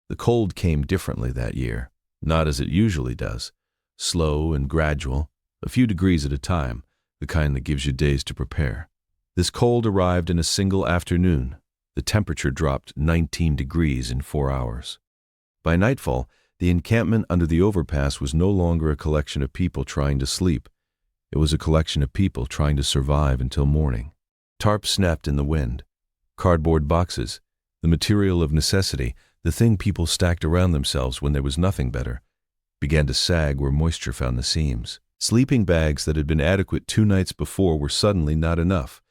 The cold came differently that year, not as it usually does, slow and gradual, a few degrees at a time, the kind that gives you days to prepare. This cold arrived in a single afternoon. The temperature dropped 19 degrees in 4 hours. By nightfall, the encampment under the overpass was no longer a collection of people trying to sleep. It was a collection of people trying to survive until morning. Tarps snapped in the wind. Cardboard boxes, the material of necessity, the thing people stacked around themselves when there was nothing better, began to sag where moisture found the seams. Sleeping bags that had been adequate 2 nights before were suddenly not enough.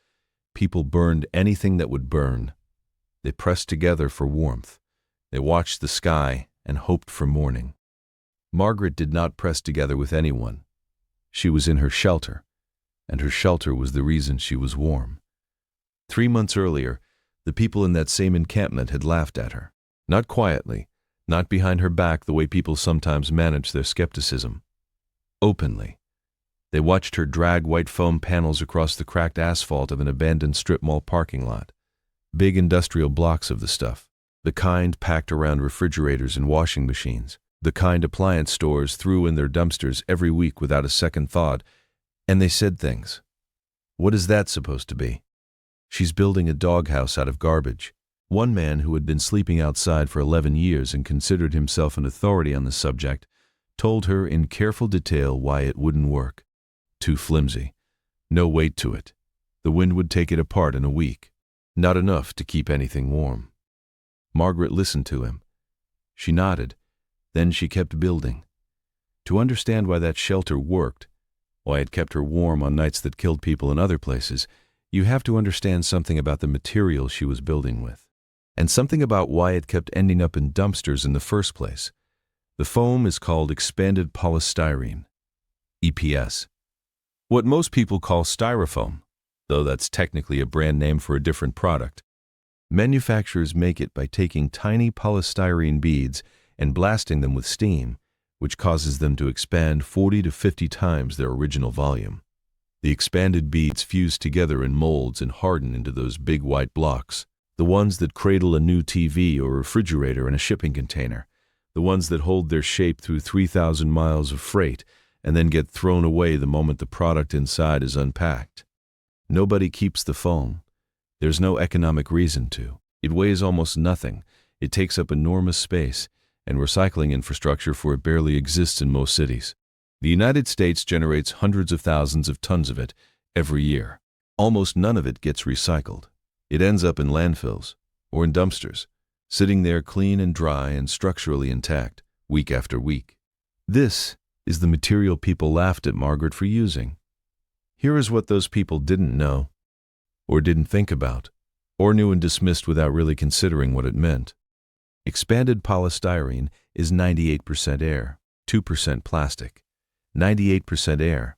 People burned anything that would burn. They pressed together for warmth. They watched the sky and hoped for morning. Margaret did not press together with anyone. She was in her shelter, and her shelter was the reason she was warm. 3 months earlier, the people in that same encampment had laughed at her. Not quietly, not behind her back the way people sometimes manage their skepticism. Openly. They watched her drag white foam panels across the cracked asphalt of an abandoned strip mall parking lot. Big industrial blocks of the stuff. The kind packed around refrigerators and washing machines. The kind appliance stores threw in their dumpsters every week without a second thought. And they said things. What is that supposed to be? She's building a doghouse out of garbage. One man who had been sleeping outside for 11 years and considered himself an authority on the subject told her in careful detail why it wouldn't work. Too flimsy. No weight to it. The wind would take it apart in a week. Not enough to keep anything warm. Margaret listened to him. She nodded. Then she kept building. To understand why that shelter worked, why it kept her warm on nights that killed people in other places, you have to understand something about the material she was building with. And something about why it kept ending up in dumpsters in the first place. The foam is called expanded polystyrene, EPS. What most people call styrofoam, though that's technically a brand name for a different product. Manufacturers make it by taking tiny polystyrene beads and blasting them with steam, which causes them to expand 40 to 50 times their original volume. The expanded beads fuse together in molds and harden into those big white blocks, the ones that cradle a new TV or refrigerator in a shipping container, the ones that hold their shape through 3,000 miles of freight and then get thrown away the moment the product inside is unpacked. Nobody keeps the foam. There's no economic reason to. It weighs almost nothing. It takes up enormous space, and recycling infrastructure for it barely exists in most cities. The United States generates hundreds of thousands of tons of it every year. Almost none of it gets recycled. It ends up in landfills or in dumpsters, sitting there clean and dry and structurally intact, week after week. This is the material people laughed at Margaret for using. Here is what those people didn't know, or didn't think about, or knew and dismissed without really considering what it meant. Expanded polystyrene is 98% air, 2% plastic. 98% air.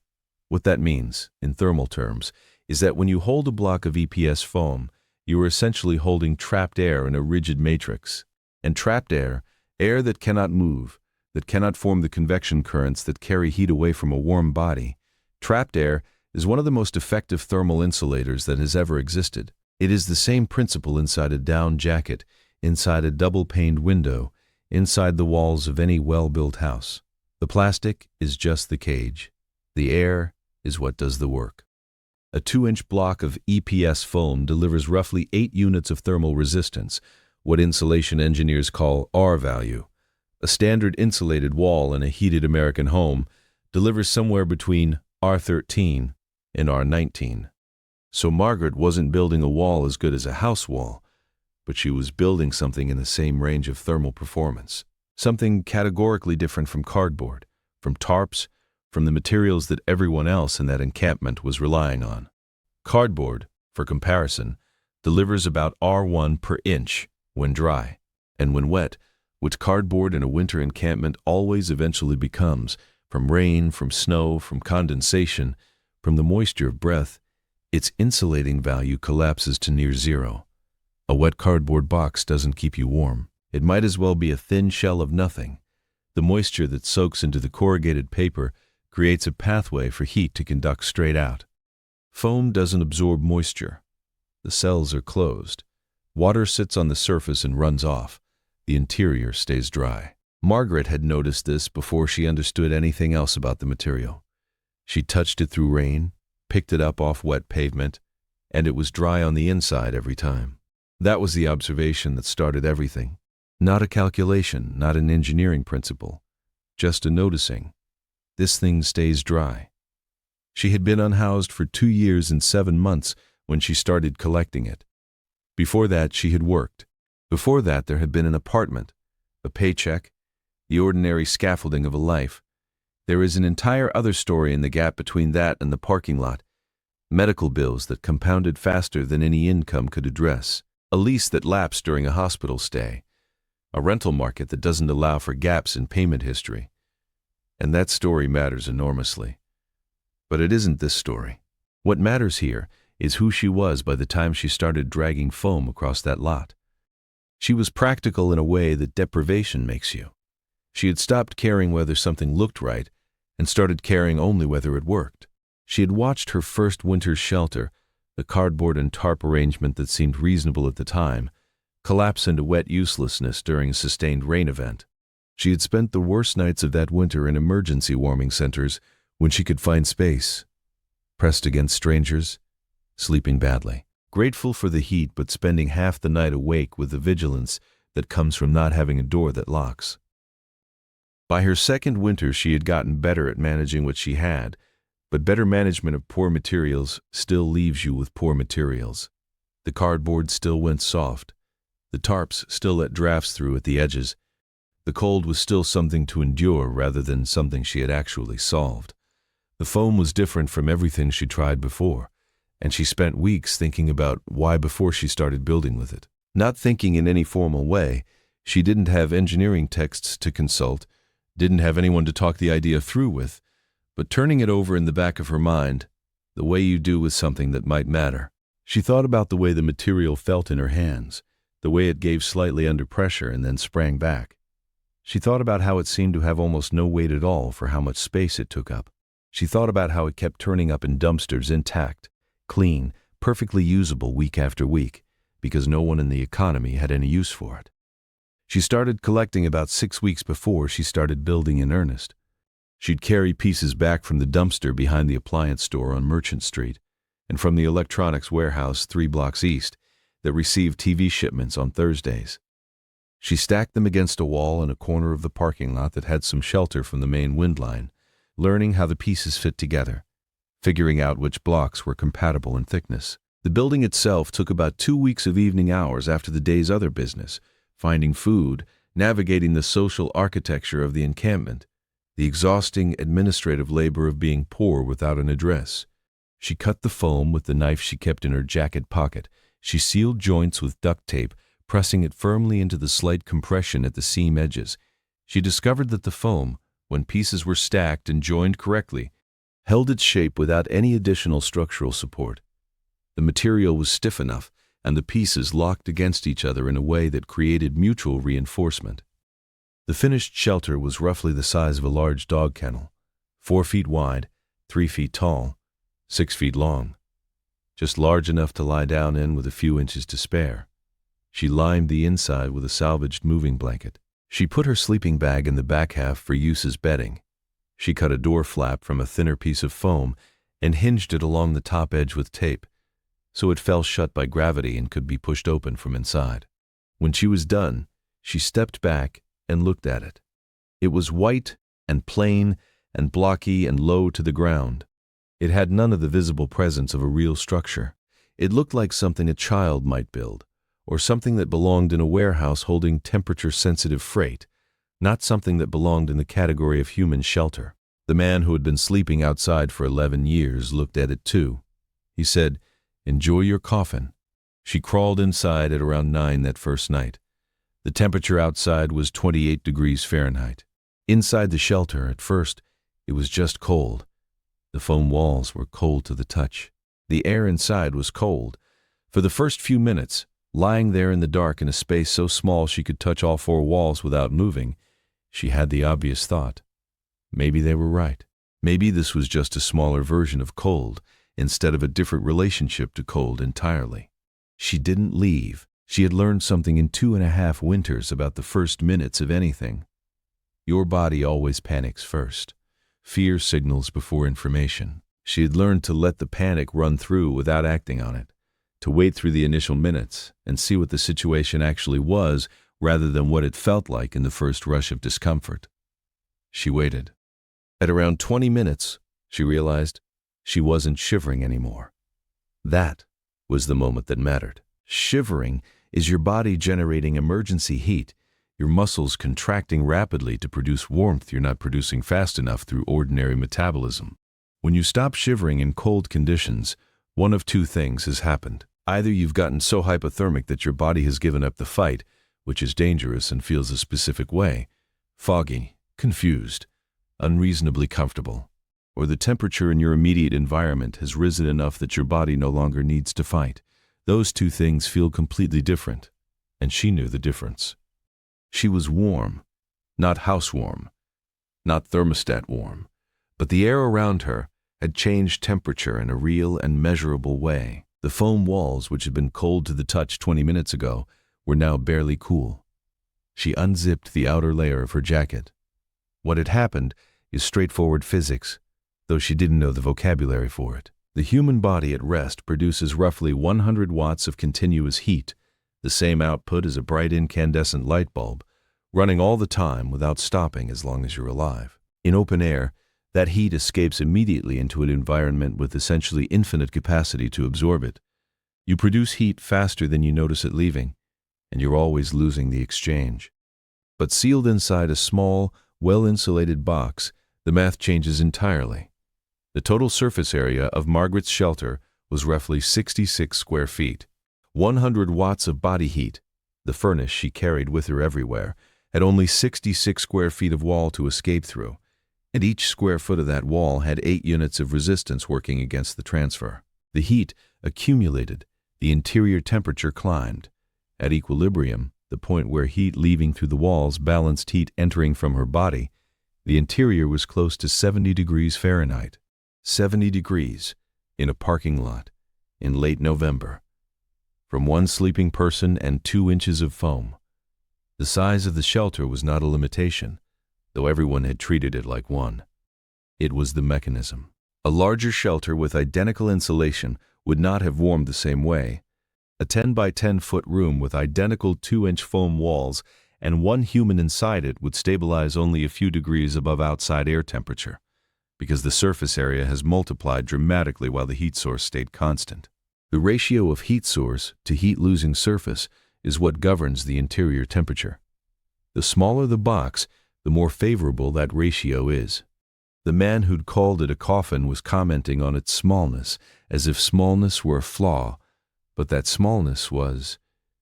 What that means, in thermal terms, is that when you hold a block of EPS foam, you are essentially holding trapped air in a rigid matrix. And trapped air, air that cannot move, that cannot form the convection currents that carry heat away from a warm body, trapped air is one of the most effective thermal insulators that has ever existed. It is the same principle inside a down jacket, inside a double-paned window, inside the walls of any well-built house. The plastic is just the cage. The air is what does the work. A 2-inch block of EPS foam delivers roughly 8 units of thermal resistance, what insulation engineers call R value. A standard insulated wall in a heated American home delivers somewhere between R13 and R19. So Margaret wasn't building a wall as good as a house wall, but she was building something in the same range of thermal performance. Something categorically different from cardboard, from tarps, from the materials that everyone else in that encampment was relying on. Cardboard, for comparison, delivers about R1 per inch when dry, and when wet, which cardboard in a winter encampment always eventually becomes, from rain, from snow, from condensation, from the moisture of breath, its insulating value collapses to near zero. A wet cardboard box doesn't keep you warm. It might as well be a thin shell of nothing. The moisture that soaks into the corrugated paper creates a pathway for heat to conduct straight out. Foam doesn't absorb moisture. The cells are closed. Water sits on the surface and runs off. the interior stays dry. Margaret had noticed this before she understood anything else about the material. She touched it through rain, picked it up off wet pavement, and it was dry on the inside every time. That was the observation that started everything. Not a calculation, not an engineering principle, just a noticing. This thing stays dry. She had been unhoused for 2 years and 7 months when she started collecting it. Before that, she had worked. Before that, there had been an apartment, a paycheck, the ordinary scaffolding of a life. There is an entire other story in the gap between that and the parking lot. Medical bills that compounded faster than any income could address. A lease that lapsed during a hospital stay. A rental market that doesn't allow for gaps in payment history. And that story matters enormously. But it isn't this story. What matters here is who she was by the time she started dragging foam across that lot. She was practical in a way that deprivation makes you. She had stopped caring whether something looked right and started caring only whether it worked. She had watched her first winter's shelter, the cardboard and tarp arrangement that seemed reasonable at the time, collapse into wet uselessness during a sustained rain event. She had spent the worst nights of that winter in emergency warming centers when she could find space, pressed against strangers, sleeping badly, grateful for the heat but spending half the night awake with the vigilance that comes from not having a door that locks. By her second winter, she had gotten better at managing what she had, but better management of poor materials still leaves you with poor materials. The cardboard still went soft. The tarps still let drafts through at the edges. The cold was still something to endure rather than something she had actually solved. The foam was different from everything she tried before, and she spent weeks thinking about why before she started building with it. Not thinking in any formal way, she didn't have engineering texts to consult, didn't have anyone to talk the idea through with, but turning it over in the back of her mind, the way you do with something that might matter. She thought about the way the material felt in her hands, the way it gave slightly under pressure and then sprang back. She thought about how it seemed to have almost no weight at all for how much space it took up. She thought about how it kept turning up in dumpsters intact, clean, perfectly usable week after week, because no one in the economy had any use for it. She started collecting about 6 weeks before she started building in earnest. She'd carry pieces back from the dumpster behind the appliance store on Merchant Street and from the electronics warehouse 3 blocks east that received TV shipments on Thursdays. She stacked them against a wall in a corner of the parking lot that had some shelter from the main wind line, learning how the pieces fit together, figuring out which blocks were compatible in thickness. The building itself took about 2 weeks of evening hours after the day's other business, finding food, navigating the social architecture of the encampment, the exhausting administrative labor of being poor without an address. She cut the foam with the knife she kept in her jacket pocket. She sealed joints with duct tape, pressing it firmly into the slight compression at the seam edges. She discovered that the foam, when pieces were stacked and joined correctly, held its shape without any additional structural support. The material was stiff enough, and the pieces locked against each other in a way that created mutual reinforcement. The finished shelter was roughly the size of a large dog kennel, 4 feet wide, 3 feet tall, 6 feet long, just large enough to lie down in with a few inches to spare. She lined the inside with a salvaged moving blanket. She put her sleeping bag in the back half for use as bedding. She cut a door flap from a thinner piece of foam and hinged it along the top edge with tape, so it fell shut by gravity and could be pushed open from inside. When she was done, she stepped back and looked at it. It was white and plain and blocky and low to the ground. It had none of the visible presence of a real structure. It looked like something a child might build, or something that belonged in a warehouse holding temperature-sensitive freight, not something that belonged in the category of human shelter. The man who had been sleeping outside for 11 years looked at it too. He said, "Enjoy your coffin." She crawled inside at around 9 that first night. The temperature outside was 28 degrees Fahrenheit. Inside the shelter, at first, it was just cold. The foam walls were cold to the touch. The air inside was cold. For the first few minutes, lying there in the dark in a space so small she could touch all 4 walls without moving, she had the obvious thought. Maybe they were right. Maybe this was just a smaller version of cold, instead of a different relationship to cold entirely. She didn't leave. She had learned something in 2.5 winters about the first minutes of anything. Your body always panics first. Fear signals before information. She had learned to let the panic run through without acting on it, to wait through the initial minutes and see what the situation actually was rather than what it felt like in the first rush of discomfort. She waited. At around 20 minutes, she realized she wasn't shivering anymore. That was the moment that mattered. Shivering is your body generating emergency heat, your muscles contracting rapidly to produce warmth you're not producing fast enough through ordinary metabolism. When you stop shivering in cold conditions, one of two things has happened. Either you've gotten so hypothermic that your body has given up the fight, which is dangerous and feels a specific way, foggy, confused, unreasonably comfortable, or the temperature in your immediate environment has risen enough that your body no longer needs to fight. Those two things feel completely different, and she knew the difference. She was warm, not house warm, not thermostat warm, but the air around her had changed temperature in a real and measurable way. The foam walls, which had been cold to the touch 20 minutes ago, were now barely cool. She unzipped the outer layer of her jacket. What had happened is straightforward physics, though she didn't know the vocabulary for it. The human body at rest produces roughly 100 watts of continuous heat, the same output as a bright incandescent light bulb, running all the time without stopping as long as you're alive. In open air, that heat escapes immediately into an environment with essentially infinite capacity to absorb it. You produce heat faster than you notice it leaving, and you're always losing the exchange. But sealed inside a small, well-insulated box, the math changes entirely. The total surface area of Margaret's shelter was roughly 66 square feet. 100 watts of body heat, the furnace she carried with her everywhere, had only 66 square feet of wall to escape through, and each square foot of that wall had 8 units of resistance working against the transfer. The heat accumulated, the interior temperature climbed. At equilibrium, the point where heat leaving through the walls balanced heat entering from her body, the interior was close to 70 degrees Fahrenheit. 70 degrees in a parking lot in late November. From one sleeping person and 2 inches of foam. The size of the shelter was not a limitation, though everyone had treated it like one. It was the mechanism. A larger shelter with identical insulation would not have warmed the same way. A 10 by 10 foot room with identical 2-inch foam walls and one human inside it would stabilize only a few degrees above outside air temperature, because the surface area has multiplied dramatically while the heat source stayed constant. The ratio of heat source to heat-losing surface is what governs the interior temperature. The smaller the box, the more favorable that ratio is. The man who'd called it a coffin was commenting on its smallness, as if smallness were a flaw, but that smallness was,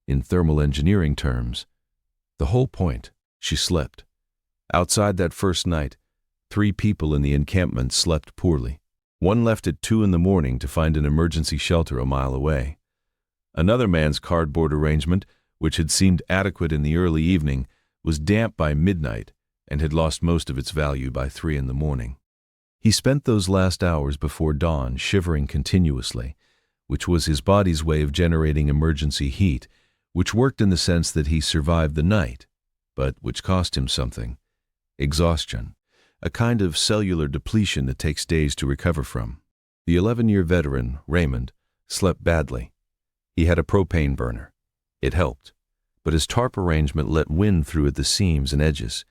in thermal engineering terms, the whole point. She slept. Outside that first night, 3 people in the encampment slept poorly. One left at 2 in the morning to find an emergency shelter a mile away. Another man's cardboard arrangement, which had seemed adequate in the early evening, was damp by midnight and had lost most of its value by 3 in the morning. He spent those last hours before dawn shivering continuously, which was his body's way of generating emergency heat, which worked in the sense that he survived the night, but which cost him something: exhaustion. A kind of cellular depletion that takes days to recover from. The 11-year veteran, Raymond, slept badly. He had a propane burner. It helped, but his tarp arrangement let wind through at the seams and edges,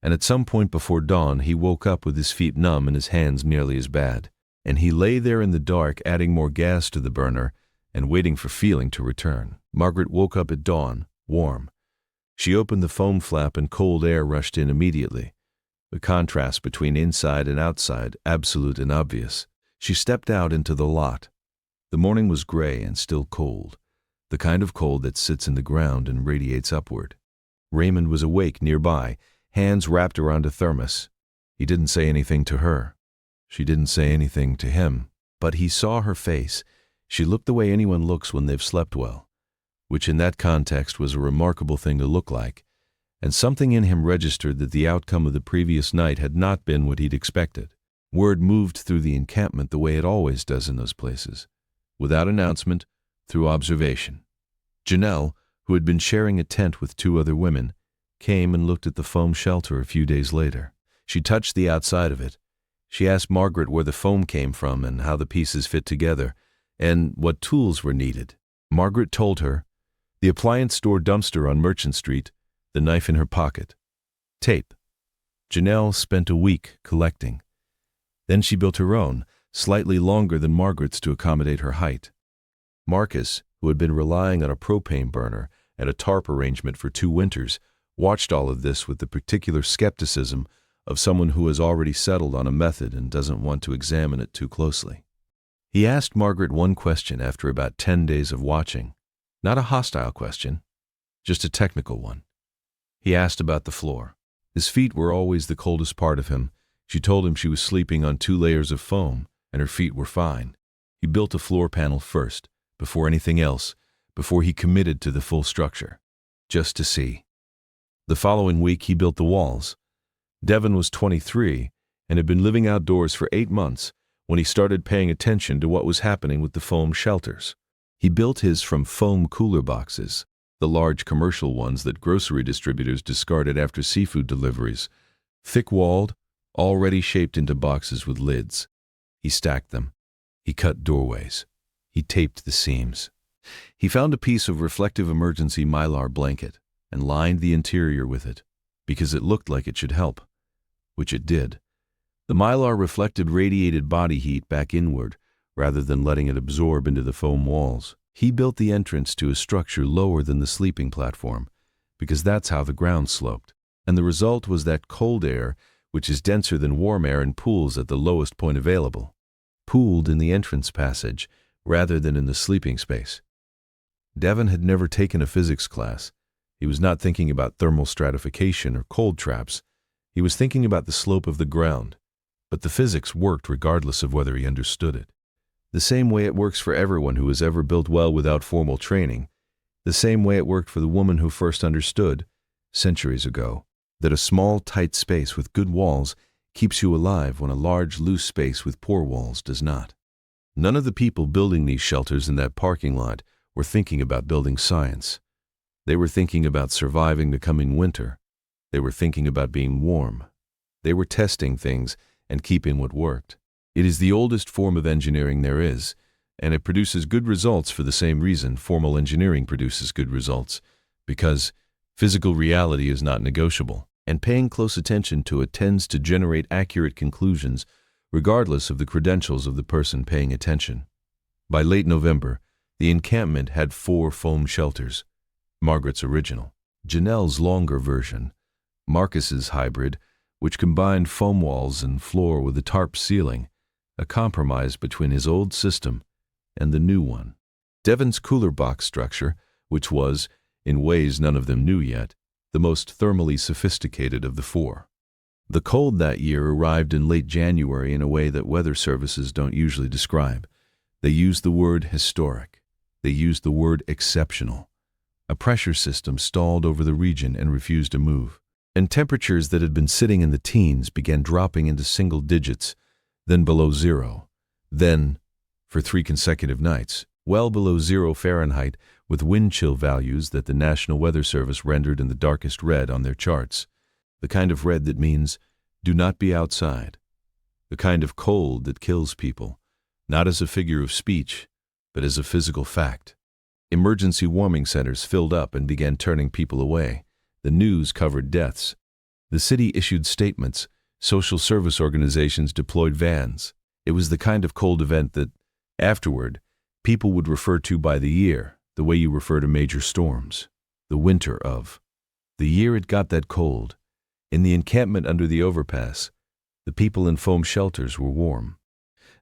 and at some point before dawn he woke up with his feet numb and his hands nearly as bad, and he lay there in the dark adding more gas to the burner and waiting for feeling to return. Margaret woke up at dawn, warm. She opened the foam flap and cold air rushed in immediately. The contrast between inside and outside absolute and obvious. She stepped out into the lot. The morning was gray and still cold, the kind of cold that sits in the ground and radiates upward. Raymond was awake nearby, hands wrapped around a thermos. He didn't say anything to her. She didn't say anything to him. But he saw her face. She looked the way anyone looks when they've slept well, which in that context was a remarkable thing to look like. And something in him registered that the outcome of the previous night had not been what he'd expected. Word moved through the encampment the way it always does in those places, without announcement, through observation. Janelle, who had been sharing a tent with 2 other women, came and looked at the foam shelter a few days later. She touched the outside of it. She asked Margaret where the foam came from and how the pieces fit together, and what tools were needed. Margaret told her, the appliance store dumpster on Merchant Street, the knife in her pocket. Tape. Janelle spent a week collecting. Then she built her own, slightly longer than Margaret's to accommodate her height. Marcus, who had been relying on a propane burner and a tarp arrangement for 2 winters, watched all of this with the particular skepticism of someone who has already settled on a method and doesn't want to examine it too closely. He asked Margaret one question after about 10 days of watching. Not a hostile question, just a technical one. He asked about the floor. His feet were always the coldest part of him. She told him she was sleeping on 2 layers of foam, and her feet were fine. He built a floor panel first, before anything else, before he committed to the full structure, just to see. The following week he built the walls. Devin was 23 and had been living outdoors for 8 months when he started paying attention to what was happening with the foam shelters. He built his from foam cooler boxes, the large commercial ones that grocery distributors discarded after seafood deliveries, thick-walled, already shaped into boxes with lids. He stacked them. He cut doorways. He taped the seams. He found a piece of reflective emergency mylar blanket and lined the interior with it, because it looked like it should help, which it did. The mylar reflected radiated body heat back inward, rather than letting it absorb into the foam walls. He built the entrance to a structure lower than the sleeping platform, because that's how the ground sloped, and the result was that cold air, which is denser than warm air in pools at the lowest point available, pooled in the entrance passage rather than in the sleeping space. Devin had never taken a physics class. He was not thinking about thermal stratification or cold traps. He was thinking about the slope of the ground, but the physics worked regardless of whether he understood it. The same way it works for everyone who has ever built well without formal training, the same way it worked for the woman who first understood, centuries ago, that a small, tight space with good walls keeps you alive when a large, loose space with poor walls does not. None of the people building these shelters in that parking lot were thinking about building science. They were thinking about surviving the coming winter. They were thinking about being warm. They were testing things and keeping what worked. It is the oldest form of engineering there is, and it produces good results for the same reason formal engineering produces good results, because physical reality is not negotiable, and paying close attention to it tends to generate accurate conclusions regardless of the credentials of the person paying attention. By late November, the encampment had 4 foam shelters. Margaret's original, Janelle's longer version, Marcus's hybrid, which combined foam walls and floor with a tarp ceiling, a compromise between his old system and the new one. Devin's cooler box structure, which was, in ways none of them knew yet, the most thermally sophisticated of the 4. The cold that year arrived in late January in a way that weather services don't usually describe. They used the word historic. They used the word exceptional. A pressure system stalled over the region and refused to move, and temperatures that had been sitting in the teens began dropping into single digits, then below 0, then, for 3 consecutive nights, well below 0 Fahrenheit, with wind chill values that the National Weather Service rendered in the darkest red on their charts, the kind of red that means, do not be outside, the kind of cold that kills people, not as a figure of speech, but as a physical fact. Emergency warming centers filled up and began turning people away. The news covered deaths. The city issued statements. Social service organizations deployed vans. It was the kind of cold event that, afterward, people would refer to by the year, the way you refer to major storms. The winter of. The year it got that cold. In the encampment under the overpass, the people in foam shelters were warm.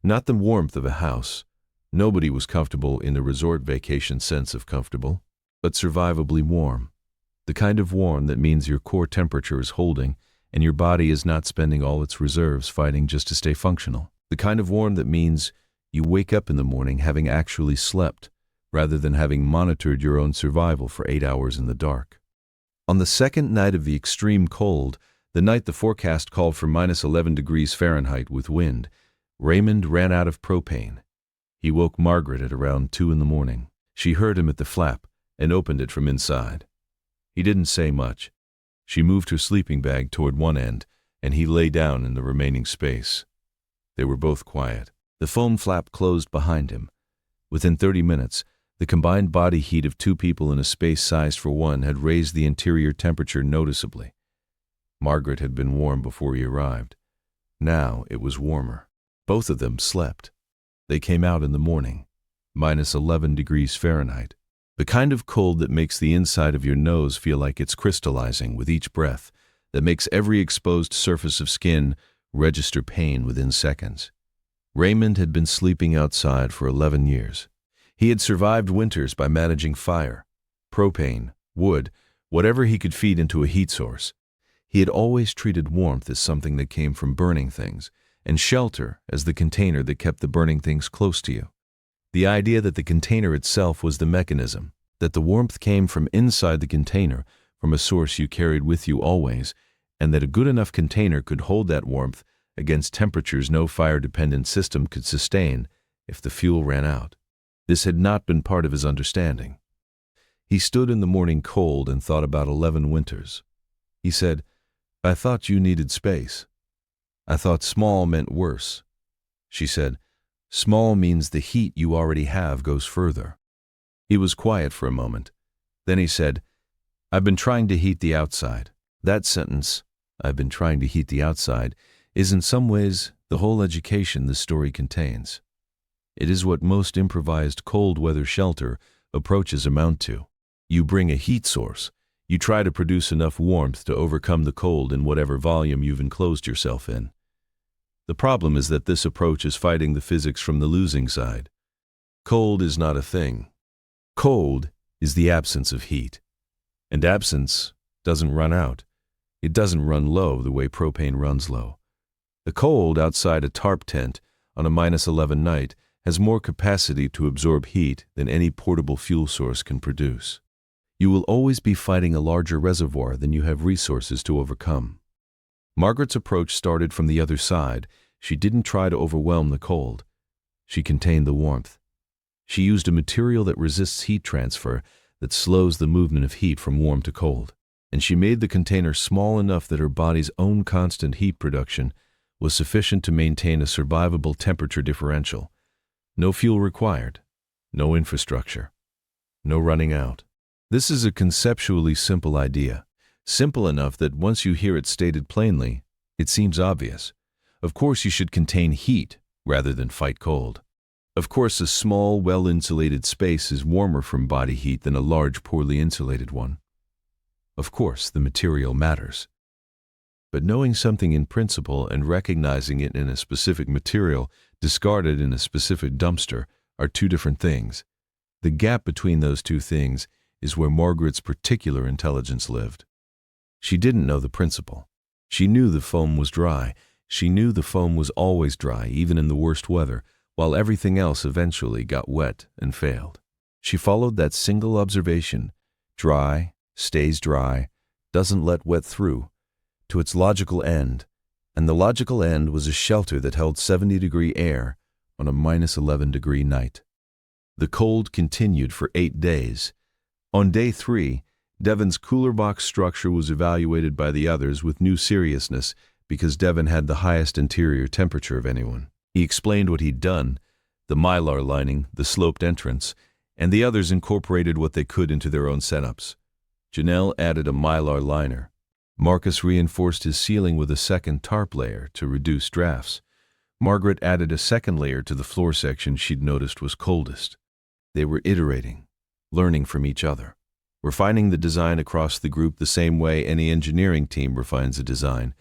Not the warmth of a house. Nobody was comfortable in the resort vacation sense of comfortable, but survivably warm. The kind of warm that means your core temperature is holding and your body is not spending all its reserves fighting just to stay functional. The kind of warm that means you wake up in the morning having actually slept, rather than having monitored your own survival for 8 hours in the dark. On the second night of the extreme cold, the night the forecast called for -11 degrees Fahrenheit with wind, Raymond ran out of propane. He woke Margaret at around 2 in the morning. She heard him at the flap, and opened it from inside. He didn't say much. She moved her sleeping bag toward one end, and he lay down in the remaining space. They were both quiet. The foam flap closed behind him. Within 30 minutes, the combined body heat of two people in a space sized for one had raised the interior temperature noticeably. Margaret had been warm before he arrived. Now it was warmer. Both of them slept. They came out in the morning, -11 degrees Fahrenheit. The kind of cold that makes the inside of your nose feel like it's crystallizing with each breath, that makes every exposed surface of skin register pain within seconds. Raymond had been sleeping outside for 11 years. He had survived winters by managing fire, propane, wood, whatever he could feed into a heat source. He had always treated warmth as something that came from burning things, and shelter as the container that kept the burning things close to you. The idea that the container itself was the mechanism, that the warmth came from inside the container, from a source you carried with you always, and that a good enough container could hold that warmth against temperatures no fire-dependent system could sustain if the fuel ran out. This had not been part of his understanding. He stood in the morning cold and thought about 11 winters. He said, "I thought you needed space. I thought small meant worse." She said, "Small means the heat you already have goes further." He was quiet for a moment. Then he said, "I've been trying to heat the outside." That sentence, "I've been trying to heat the outside," is in some ways the whole education this story contains. It is what most improvised cold weather shelter approaches amount to. You bring a heat source. You try to produce enough warmth to overcome the cold in whatever volume you've enclosed yourself in. The problem is that this approach is fighting the physics from the losing side. Cold is not a thing. Cold is the absence of heat. And absence doesn't run out. It doesn't run low the way propane runs low. The cold outside a tarp tent on a -11 night has more capacity to absorb heat than any portable fuel source can produce. You will always be fighting a larger reservoir than you have resources to overcome. Margaret's approach started from the other side. She didn't try to overwhelm the cold. She contained the warmth. She used a material that resists heat transfer, that slows the movement of heat from warm to cold. And she made the container small enough that her body's own constant heat production was sufficient to maintain a survivable temperature differential. No fuel required, no infrastructure, no running out. This is a conceptually simple idea, simple enough that once you hear it stated plainly, it seems obvious. Of course you should contain heat rather than fight cold. Of course a small, well-insulated space is warmer from body heat than a large, poorly insulated one. Of course the material matters. But knowing something in principle and recognizing it in a specific material discarded in a specific dumpster are two different things. The gap between those two things is where Margaret's particular intelligence lived. She didn't know the principle. She knew the foam was dry. She knew the foam was always dry, even in the worst weather, while everything else eventually got wet and failed. She followed that single observation, dry, stays dry, doesn't let wet through, to its logical end, and the logical end was a shelter that held 70-degree air on a -11-degree night. The cold continued for 8 days. On day 3, Devon's cooler box structure was evaluated by the others with new seriousness because Devon had the highest interior temperature of anyone. He explained what he'd done, the mylar lining, the sloped entrance, and the others incorporated what they could into their own setups. Janelle added a mylar liner. Marcus reinforced his ceiling with a second tarp layer to reduce drafts. Margaret added a second layer to the floor section she'd noticed was coldest. They were iterating, learning from each other, refining the design across the group the same way any engineering team refines a design,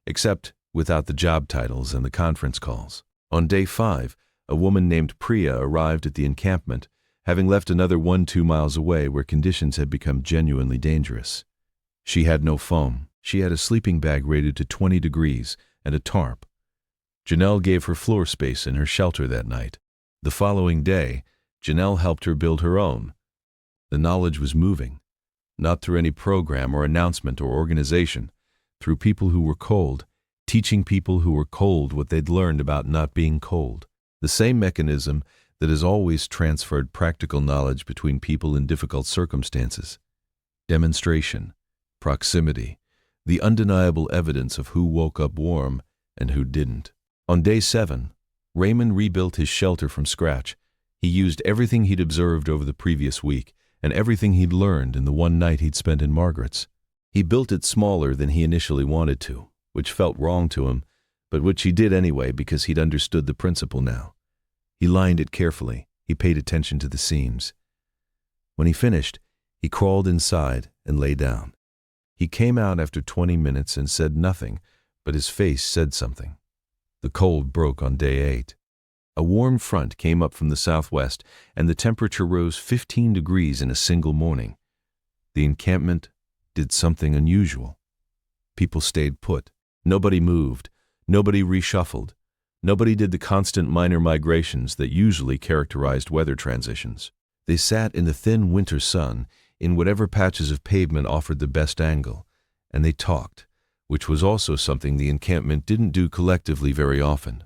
except without the job titles and the conference calls. On day 5, a woman named Priya arrived at the encampment, having left another 1-2 miles away where conditions had become genuinely dangerous. She had no foam. She had a sleeping bag rated to 20 degrees and a tarp. Janelle gave her floor space in her shelter that night. The following day, Janelle helped her build her own. The knowledge was moving, not through any program or announcement or organization, through people who were cold, teaching people who were cold what they'd learned about not being cold. The same mechanism that has always transferred practical knowledge between people in difficult circumstances. Demonstration, proximity, the undeniable evidence of who woke up warm and who didn't. On day 7, Raymond rebuilt his shelter from scratch. He used everything he'd observed over the previous week and everything he'd learned in the one night he'd spent in Margaret's. He built it smaller than he initially wanted to, which felt wrong to him, but which he did anyway because he'd understood the principle now. He lined it carefully. He paid attention to the seams. When he finished, he crawled inside and lay down. He came out after 20 minutes and said nothing, but his face said something. The cold broke on day 8. A warm front came up from the southwest, and the temperature rose 15 degrees in a single morning. The encampment did something unusual. People stayed put. Nobody moved. Nobody reshuffled. Nobody did the constant minor migrations that usually characterized weather transitions. They sat in the thin winter sun, in whatever patches of pavement offered the best angle, and they talked, which was also something the encampment didn't do collectively very often.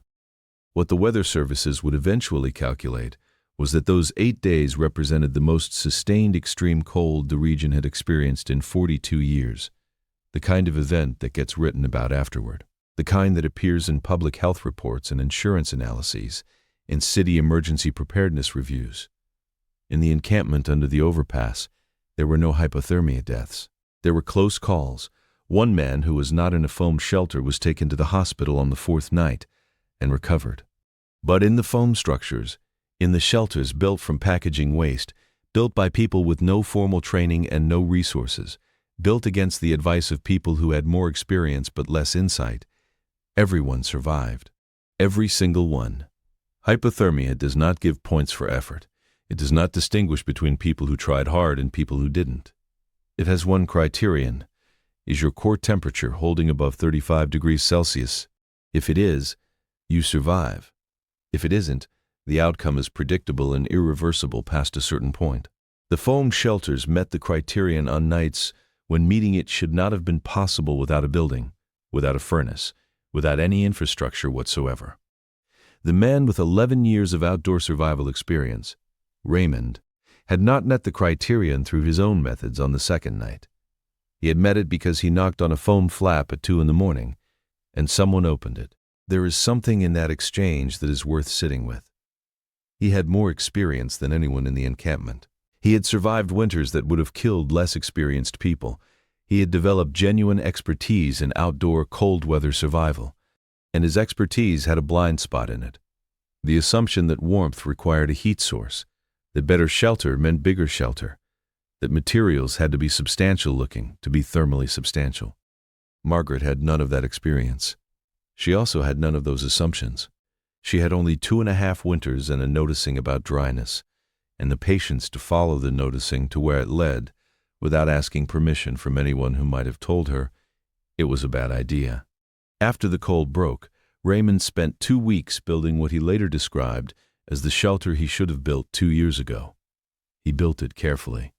What the weather services would eventually calculate was that those 8 days represented the most sustained extreme cold the region had experienced in 42 years, the kind of event that gets written about afterward, the kind that appears in public health reports and insurance analyses, in city emergency preparedness reviews. In the encampment under the overpass, there were no hypothermia deaths. There were close calls. One man who was not in a foam shelter was taken to the hospital on the 4th night and recovered. But in the foam structures, in the shelters built from packaging waste, built by people with no formal training and no resources, built against the advice of people who had more experience but less insight, everyone survived. Every single one. Hypothermia does not give points for effort. It does not distinguish between people who tried hard and people who didn't. It has one criterion. Is your core temperature holding above 35 degrees Celsius? If it is, you survive. If it isn't, the outcome is predictable and irreversible past a certain point. The foam shelters met the criterion on nights when meeting it should not have been possible without a building, without a furnace, without any infrastructure whatsoever. The man with 11 years of outdoor survival experience, Raymond, had not met the criterion through his own methods on the 2nd night. He had met it because he knocked on a foam flap at 2 a.m, and someone opened it. There is something in that exchange that is worth sitting with. He had more experience than anyone in the encampment. He had survived winters that would have killed less experienced people. He had developed genuine expertise in outdoor cold weather survival, and his expertise had a blind spot in it. The assumption that warmth required a heat source, that better shelter meant bigger shelter, that materials had to be substantial looking to be thermally substantial. Margaret had none of that experience. She also had none of those assumptions. She had only 2.5 winters and a noticing about dryness, and the patience to follow the noticing to where it led without asking permission from anyone who might have told her it was a bad idea. After the cold broke, Raymond spent 2 weeks building what he later described as the shelter he should have built 2 years ago. He built it carefully.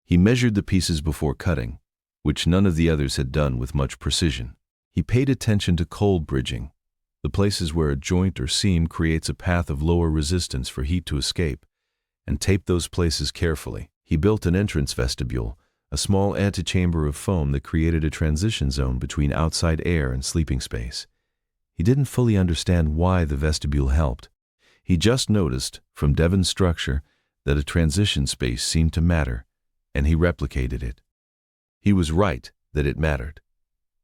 He measured the pieces before cutting, which none of the others had done with much precision. He paid attention to cold bridging, the places where a joint or seam creates a path of lower resistance for heat to escape, and taped those places carefully. He built an entrance vestibule, a small antechamber of foam that created a transition zone between outside air and sleeping space. He didn't fully understand why the vestibule helped. He just noticed, from Devon's structure, that a transition space seemed to matter, and he replicated it. He was right that it mattered.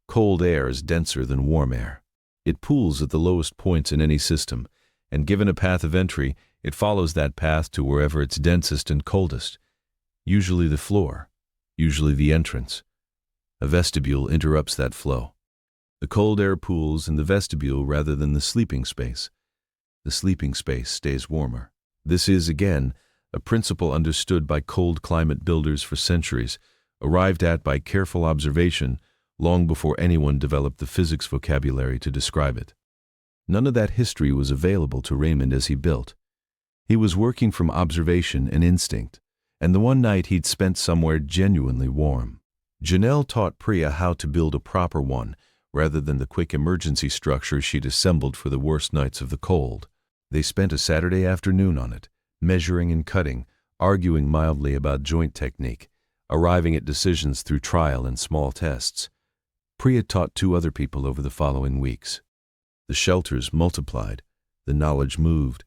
Cold air is denser than warm air. It pools at the lowest points in any system, and given a path of entry, it follows that path to wherever it's densest and coldest. Usually the floor, usually the entrance. A vestibule interrupts that flow. The cold air pools in the vestibule rather than the sleeping space. The sleeping space stays warmer. This is, again, a principle understood by cold climate builders for centuries, arrived at by careful observation long before anyone developed the physics vocabulary to describe it. None of that history was available to Raymond as he built. He was working from observation and instinct, and the one night he'd spent somewhere genuinely warm. Janelle taught Priya how to build a proper one, rather than the quick emergency structure she'd assembled for the worst nights of the cold. They spent a Saturday afternoon on it, measuring and cutting, arguing mildly about joint technique, arriving at decisions through trial and small tests. Priya taught 2 other people over the following weeks. The shelters multiplied. The knowledge moved.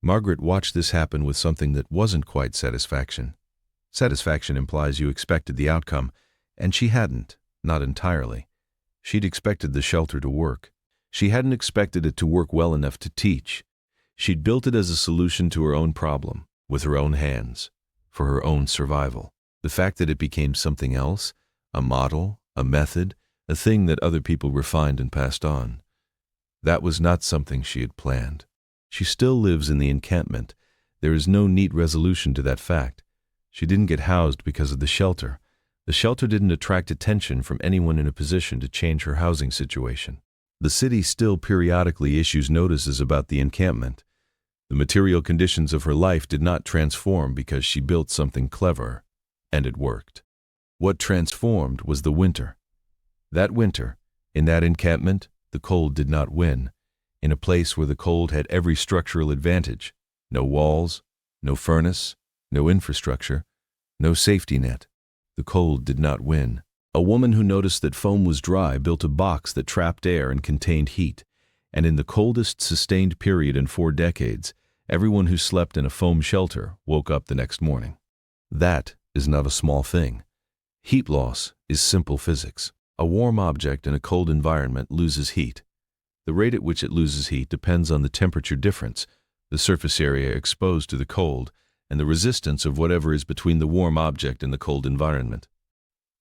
Margaret watched this happen with something that wasn't quite satisfaction. Satisfaction implies you expected the outcome, and she hadn't, not entirely. She'd expected the shelter to work. She hadn't expected it to work well enough to teach. She'd built it as a solution to her own problem, with her own hands, for her own survival. The fact that it became something else, a model, a method, a thing that other people refined and passed on, that was not something she had planned. She still lives in the encampment. There is no neat resolution to that fact. She didn't get housed because of the shelter. The shelter didn't attract attention from anyone in a position to change her housing situation. The city still periodically issues notices about the encampment. The material conditions of her life did not transform because she built something clever, and it worked. What transformed was the winter. That winter, in that encampment, the cold did not win. In a place where the cold had every structural advantage, no walls, no furnace, no infrastructure, no safety net, the cold did not win. A woman who noticed that foam was dry built a box that trapped air and contained heat, and in the coldest sustained period in 4 decades, everyone who slept in a foam shelter woke up the next morning. That is not a small thing. Heat loss is simple physics. A warm object in a cold environment loses heat. The rate at which it loses heat depends on the temperature difference, the surface area exposed to the cold, and the resistance of whatever is between the warm object and the cold environment.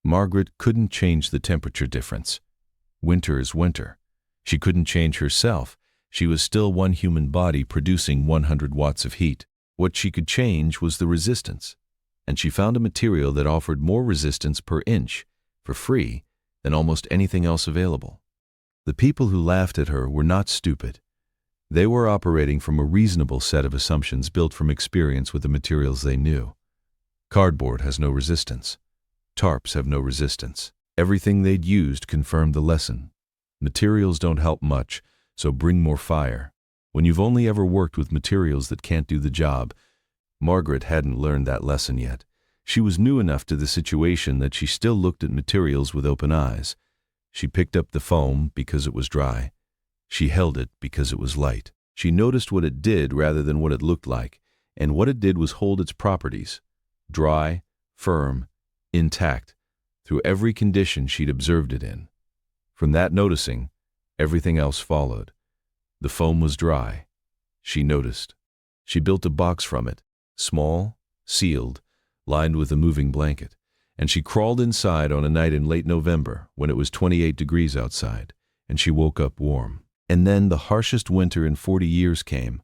Margaret couldn't change the temperature difference. Winter is winter. She couldn't change herself. She was still one human body producing 100 watts of heat. What she could change was the resistance, and she found a material that offered more resistance per inch, for free, than almost anything else available. The people who laughed at her were not stupid. They were operating from a reasonable set of assumptions built from experience with the materials they knew. Cardboard has no resistance. Tarps have no resistance. Everything they'd used confirmed the lesson. Materials don't help much, so bring more fire. When you've only ever worked with materials that can't do the job, Margaret hadn't learned that lesson yet. She was new enough to the situation that she still looked at materials with open eyes. She picked up the foam because it was dry. She held it because it was light. She noticed what it did rather than what it looked like, and what it did was hold its properties, dry, firm, intact, through every condition she'd observed it in. From that noticing, everything else followed. The foam was dry. She noticed. She built a box from it, small, sealed, lined with a moving blanket, and she crawled inside on a night in late November when it was 28 degrees outside, and she woke up warm. And then the harshest winter in 40 years came,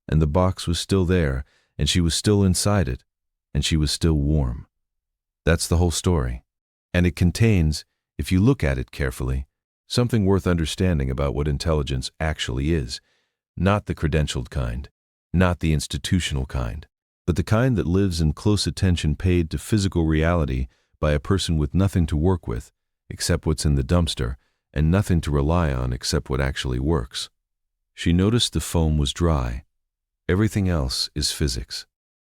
and the box was still there, and she was still inside it, and she was still warm. That's the whole story. And it contains, if you look at it carefully, something worth understanding about what intelligence actually is. Not the credentialed kind, not the institutional kind, but the kind that lives in close attention paid to physical reality by a person with nothing to work with except what's in the dumpster, and nothing to rely on except what actually works. She noticed the foam was dry. Everything else is physics.